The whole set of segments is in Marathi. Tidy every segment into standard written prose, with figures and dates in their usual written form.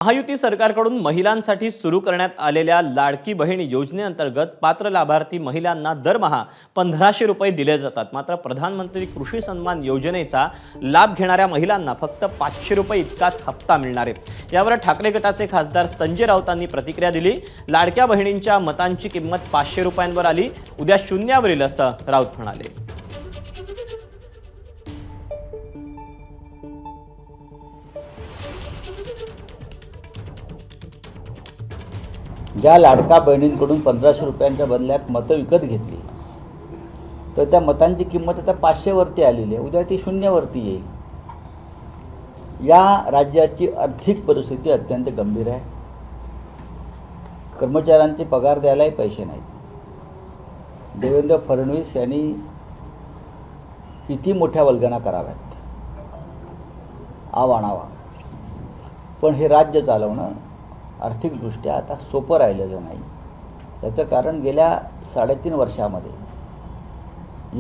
महायुती सरकारकडून महिलांसाठी सुरू करण्यात आलेल्या लाडकी बहीण योजनेअंतर्गत पात्र लाभार्थी महिलांना दरमहा 1500 रुपये दिले जातात। मात्र प्रधानमंत्री कृषी सन्मान योजनेचा लाभ घेणाऱ्या महिलांना फक्त 500 रुपये इतकाच हप्ता मिळणार आहे। यावर ठाकरे गटाचे खासदार संजय राऊतांनी प्रतिक्रिया दिली। लाडक्या बहिणींच्या मतांची किंमत 500 रुपयांवर आली, उद्या शून्यावरील असं राऊत म्हणाले। ज्या लाडका बहिणींकडून 1500 रुपयांच्या बदल्यात मतं विकत घेतली तर त्या मतांची किंमत आता 500 वरती आलेली आहे, उद्या ती शून्यावरती येईल। या राज्याची आर्थिक परिस्थिती अत्यंत गंभीर आहे। कर्मचाऱ्यांचे पगार द्यायलाही पैसे नाहीत। देवेंद्र फडणवीस यांनी किती मोठ्या वल्गना कराव्यात, आवाणावा, पण हे राज्य चालवणं आर्थिकदृष्ट्या आता सोपं राहिलेलं नाही। याचं कारण गेल्या 3.5 वर्षामध्ये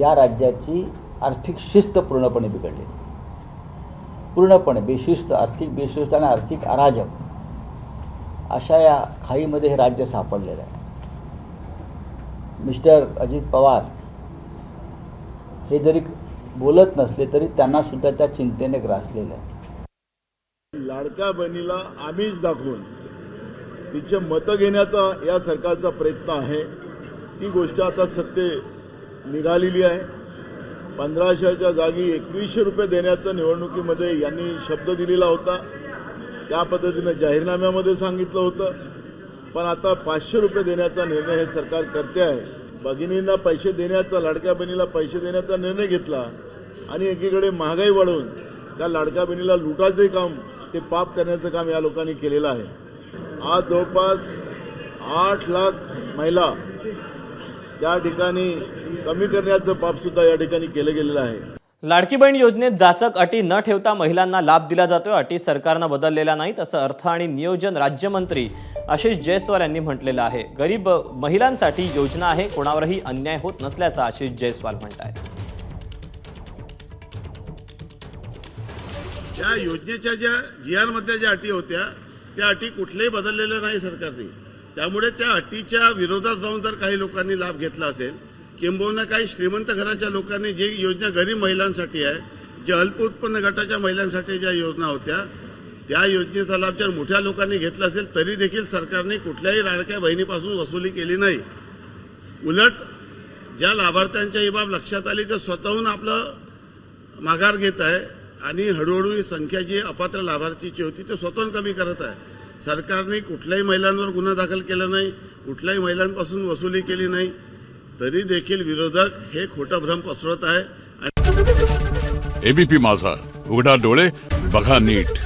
या राज्याची आर्थिक शिस्त पूर्णपणे बिघडली, पूर्णपणे बेशिस्त, आर्थिक बेशिस्त आणि आर्थिक अराजक अशा या खाईमध्ये हे राज्य सापडलेलं आहे। मिस्टर अजित पवार हे जरी बोलत नसले तरी त्यांना सुद्धा त्या चिंतेने ग्रासलेलं आहे। लाडक्या बहिणीला आम्हीच दाखवून तिचे मतं घेण्याचा या सरकारचा प्रयत्न आहे। ती गोष्ट आता सत्य निघालेली आहे। 1500च्या जागी 2100 रुपये देण्याचा निवडणुकीमध्ये यांनी शब्द दिलेला होता, त्या पद्धतीने जाहीरनाम्यामध्ये सांगितलं होतं। पण आता 500 रुपये देण्याचा निर्णय हे सरकार करते आहे। भगिनींना पैसे देण्याचा, लाडक्या बहिणीला पैसे देण्याचा निर्णय घेतला आणि एकीकडे महागाई वाढवून त्या लाडक्या बहिणीला लुटायचे काम, ते पाप करण्याचं काम या लोकांनी केलेलं आहे। आज जवळपास 8 लाख महिला त्या ठिकाणी कमी करण्याचं पापसुद्धा या ठिकाणी केलं गेलेलं आहे। लाडकी बहीण योजनेत जाचक अटी न ठेवता महिलांना लाभ दिला जातोय। अटी सरकारनं बदललेल्या नाहीत असं अर्थ आणि नियोजन राज्यमंत्री आशिष जयस्वाल यांनी म्हटलेलं आहे। गरीब महिलांसाठी योजना आहे, कोणावरही अन्याय होत नसल्याचं आशिष जयस्वाल म्हणतायत। त्या योजनेच्या ज्या GR मध्ये ज्या अटी होत्या त्या अटी कुठलेही बदललेल्या नाही सरकारने। त्यामुळे त्या अटीच्या विरोधात जाऊन जर काही लोकांनी लाभ घेतला असेल, किंबहुना काही श्रीमंत घराच्या लोकांनी जी योजना गरीब महिलांसाठी आहे, जे अल्प उत्पन्न गटाच्या महिलांसाठी ज्या योजना होत्या त्या योजनेचा लाभ जर मोठ्या लोकांनी घेतला असेल तरी देखील सरकारने कुठल्याही लाडक्या बहिणीपासून वसुली केली नाही। उलट ज्या लाभार्थ्यांच्या ही बाब लक्षात आली तर स्वतःहून आपलं माघार घेत आहे आणि हळूहळू ही संख्या जी अपात्र लाभार्थीची होती ते स्वतःहून कमी करत आहे। सरकारने कुठल्याही महिलांवर गुन्हा दाखल केला नाही, कुठल्याही महिलांपासून वसुली केली नाही, तरी देखील विरोधक हे खोटा भ्रम पसरवत आहे। एबीपी माझा, उघडा डोळे बघा नीट।